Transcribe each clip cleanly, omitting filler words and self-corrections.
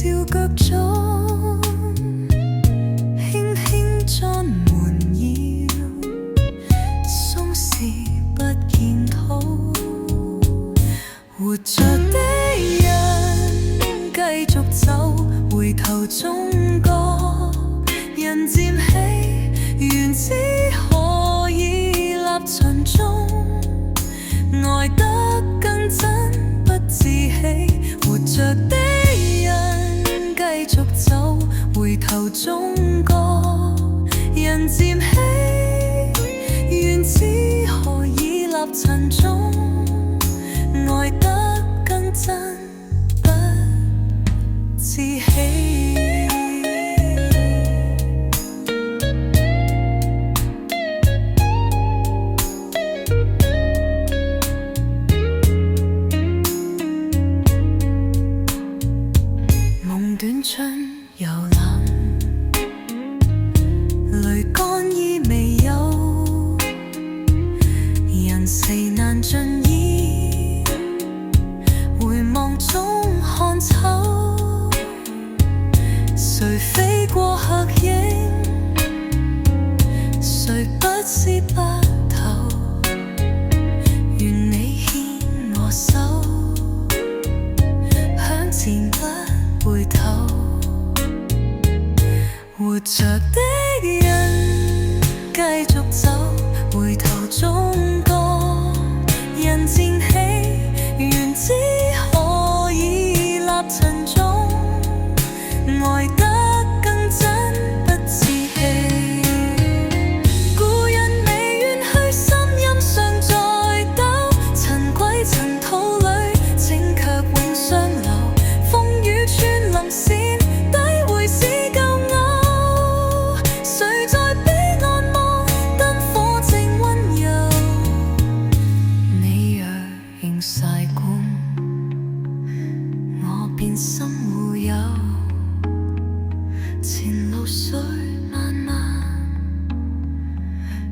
小腳蹤，輕輕將門搖，鬆時不見土。活着的人繼續走，回頭終覺人漸稀，緣只可以立塵中，愛得更真不自欺。活着的人繼續走，回頭終覺人漸稀，緣只可以立塵中，愛得更真不自欺。夢短春又冷，淚乾衣未有，人世難盡意，回望中看秋。誰飛過黑影，誰不是白頭，願你牽我手，向前不回頭。活着的人繼續走，回頭終覺人漸稀，緣只可以立塵中，愛得更真不自欺。故人未遠去，心音尚在抖，塵歸塵土裏，請卻永相留。風雨穿林線，低回是舊偶，誰在彼岸望燈火正溫柔？你若仍曬管，我便心互有。前路雖漫漫，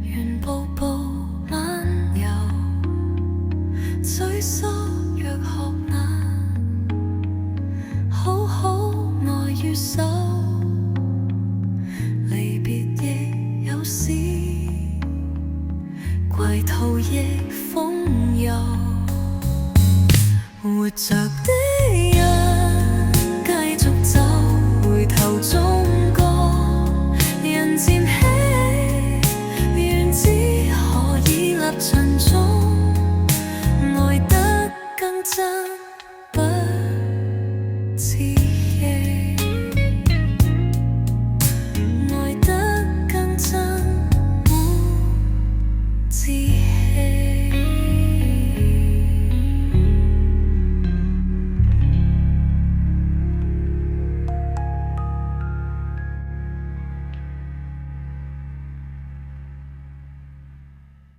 願步步漫遊，追溯若學難，好好愛與守。離別亦有時，歸途亦風遊。活着的人繼續走，回頭終覺人漸稀，緣只可以立塵中，愛得更真不自欺，愛得更真不自欺。